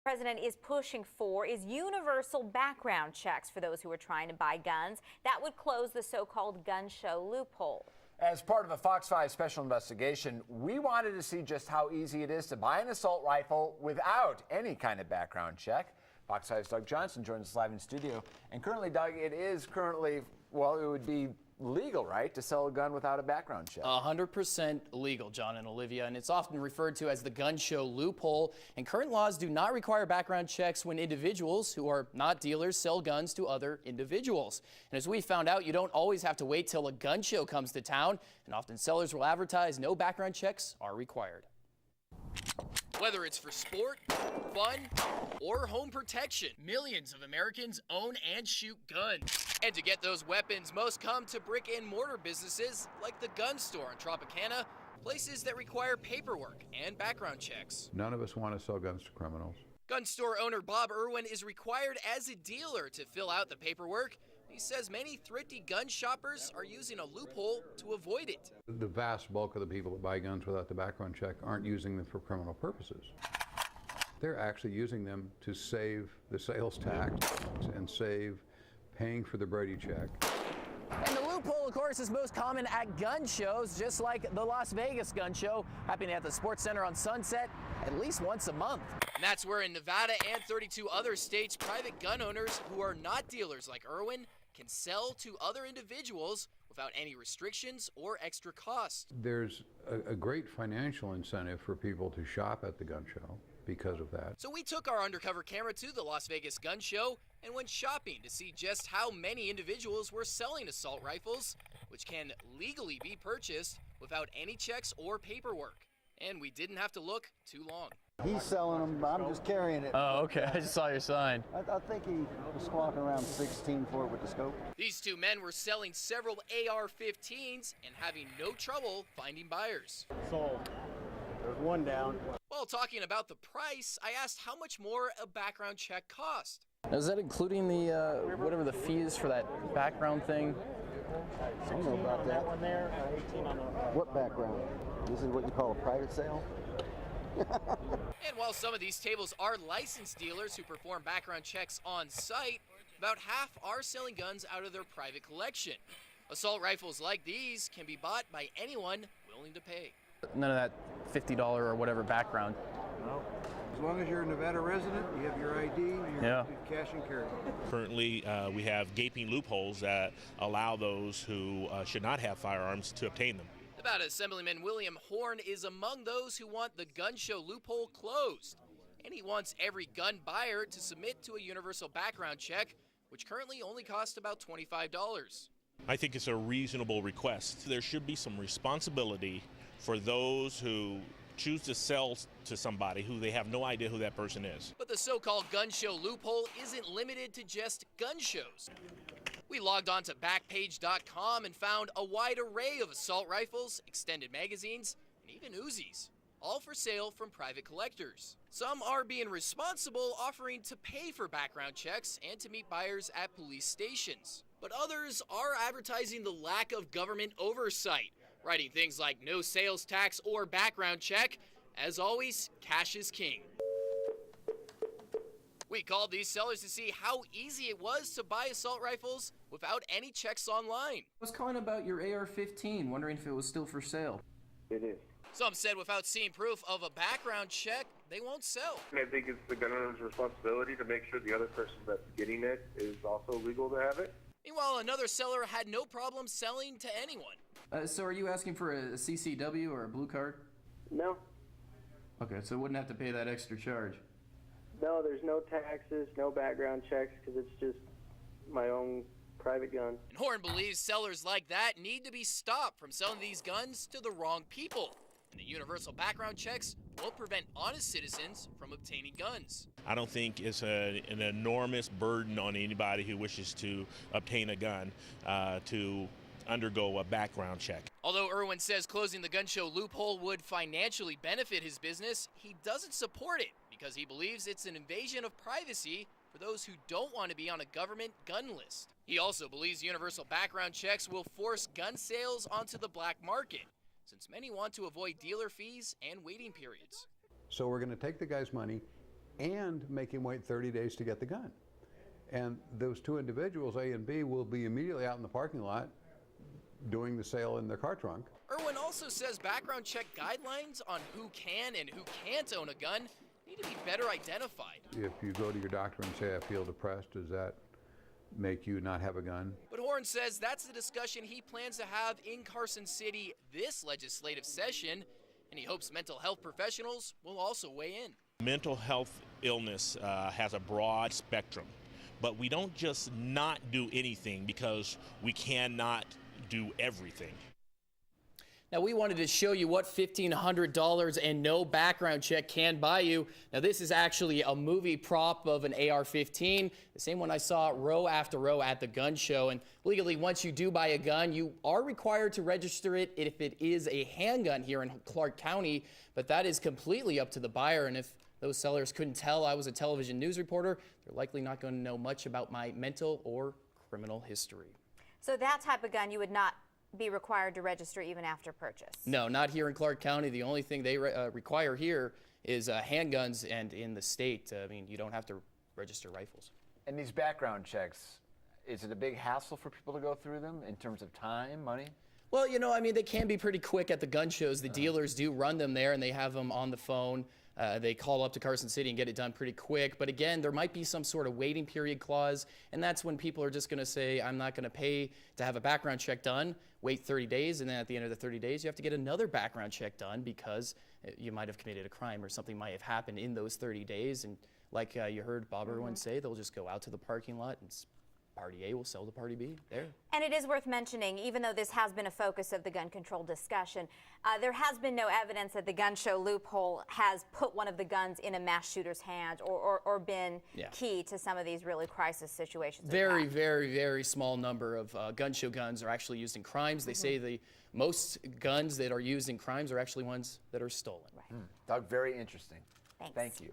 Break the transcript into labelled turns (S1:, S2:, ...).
S1: President is pushing for is universal background checks for those who are trying to buy guns. That would close the so-called gun show loophole.
S2: As part of a FOX5 special investigation, we wanted to see just how easy it is to buy an assault rifle without any kind of background check. FOX5's Doug Johnson joins us live in studio. And currently, Doug, it would be legal, right, to sell a gun without a background check?
S3: 100% legal, John and Olivia, and it's often referred to as the gun show loophole. And current laws do not require background checks when individuals who are not dealers sell guns to other individuals. And as we found out, you don't always have to wait till a gun show comes to town, and often sellers will advertise no background checks are required. Whether it's for sport, fun, or home protection, millions of Americans own and shoot guns. And to get those weapons, most come to brick and mortar businesses like the gun store in Tropicana, places that require paperwork and background checks.
S4: None of us want to sell guns to criminals.
S3: Gun store owner Bob Irwin is required as a dealer to fill out the paperwork. He says many thrifty gun shoppers are using a loophole to avoid it.
S4: The vast bulk of the people that buy guns without the background check aren't using them for criminal purposes. They're actually using them to save the sales tax and save paying for the Brady check.
S3: And the loophole, of course, is most common at gun shows, just like the Las Vegas gun show, happening at the Sports Center on Sunset at least once a month. And that's where in Nevada and 32 other states, private gun owners who are not dealers like Irwin can sell to other individuals without any restrictions or extra cost.
S4: There's a great financial incentive for people to shop at the gun show because of that.
S3: So we took our undercover camera to the Las Vegas gun show and went shopping to see just how many individuals were selling assault rifles, which can legally be purchased without any checks or paperwork. And we didn't have to look too long.
S5: He's selling them, I'm just carrying it.
S3: Oh, okay. I just saw your sign.
S5: I think he was squawking around 16 for it with the scope.
S3: These two men were selling several AR-15s and having no trouble finding buyers.
S5: Sold. There's one down.
S3: While talking about the price, I asked how much more a background check cost.
S6: Now, is that including the whatever the fee is for that background thing?
S5: I don't know about that. One there, 18 on the... What background? This is what you call a private sale?
S3: And while some of these tables are licensed dealers who perform background checks on site, about half are selling guns out of their private collection. Assault rifles like these can be bought by anyone willing to pay.
S6: None of that $50 or whatever background.
S5: No. As long as you're a Nevada resident, you have your ID, your cash and carry.
S7: Currently, we have gaping loopholes that allow those who should not have firearms to obtain them.
S3: Nevada Assemblyman William Horn is among those who want the gun show loophole closed. And he wants every gun buyer to submit to a universal background check, which currently only costs about $25.
S7: I think it's a reasonable request. There should be some responsibility for those who choose to sell to somebody who they have no idea who that person is.
S3: But the so-called gun show loophole isn't limited to just gun shows. We logged on to Backpage.com and found a wide array of assault rifles, extended magazines, and even Uzis, all for sale from private collectors. Some are being responsible, offering to pay for background checks and to meet buyers at police stations. But others are advertising the lack of government oversight, writing things like no sales tax or background check. As always, cash is king. We called these sellers to see how easy it was to buy assault rifles without any checks online.
S6: I was calling about your AR-15, wondering if it was still for sale.
S5: It is.
S3: Some said without seeing proof of a background check, they won't sell.
S8: I think it's the gun owner's responsibility to make sure the other person that's getting it is also legal to have it.
S3: Meanwhile, another seller had no problem selling to anyone.
S6: So are you asking for a CCW or a blue card?
S9: No.
S6: Okay, so wouldn't have to pay that extra charge.
S9: No, there's no taxes, no background checks, because it's just my own private gun.
S3: And Horn believes sellers like that need to be stopped from selling these guns to the wrong people. And the universal background checks won't prevent honest citizens from obtaining guns.
S7: I don't think it's an enormous burden on anybody who wishes to obtain a gun to undergo a background check.
S3: Although Irwin says closing the gun show loophole would financially benefit his business, he doesn't support it because he believes it's an invasion of privacy for those who don't want to be on a government gun list. He also believes universal background checks will force gun sales onto the black market, since many want to avoid dealer fees and waiting periods.
S4: So we're going to take the guy's money and make him wait 30 days to get the gun. And those two individuals, A and B, will be immediately out in the parking lot doing the sale in their car trunk.
S3: Irwin also says background check guidelines on who can and who can't own a gun need to be better identified.
S4: If you go to your doctor and say, I feel depressed, does that make you not have a gun?
S3: But Horn says that's the discussion he plans to have in Carson City this legislative session, and he hopes mental health professionals will also weigh in.
S7: Mental health illness has a broad spectrum, but we don't just not do anything because we cannot do everything.
S3: Now, we wanted to show you what $1,500 and no background check can buy you. Now, this is actually a movie prop of an AR-15, the same one I saw row after row at the gun show. And legally, once you do buy a gun, you are required to register it if it is a handgun here in Clark County, but that is completely up to the buyer. And if those sellers couldn't tell I was a television news reporter, they're likely not going to know much about my mental or criminal history.
S1: So that type of gun you would not be required to register even after purchase?
S3: No, not here in Clark County. The only thing they require here is handguns, and in the state, I mean, you don't have to register rifles.
S2: And these background checks, is it a big hassle for people to go through them in terms of time, money?
S3: Well, you know, I mean, they can be pretty quick at the gun shows. The dealers do run them there, and they have them on the phone. They call up to Carson City and get it done pretty quick. But again, there might be some sort of waiting period clause, and that's when people are just going to say, I'm not going to pay to have a background check done, wait 30 days, and then at the end of the 30 days, you have to get another background check done because you might have committed a crime or something might have happened in those 30 days. And like you heard Bob Irwin say, they'll just go out to the parking lot and Party A will sell to Party B there.
S1: And it is worth mentioning, even though this has been a focus of the gun control discussion, there has been no evidence that the gun show Loophole has put one of the guns in a mass shooter's hand or been key to some of these really crisis situations.
S3: Very, very, very small number of gun show guns are actually used in crimes. They say the most guns that are used in crimes are actually ones that are stolen.
S2: Doug, very interesting.
S1: Thanks.
S2: Thank you.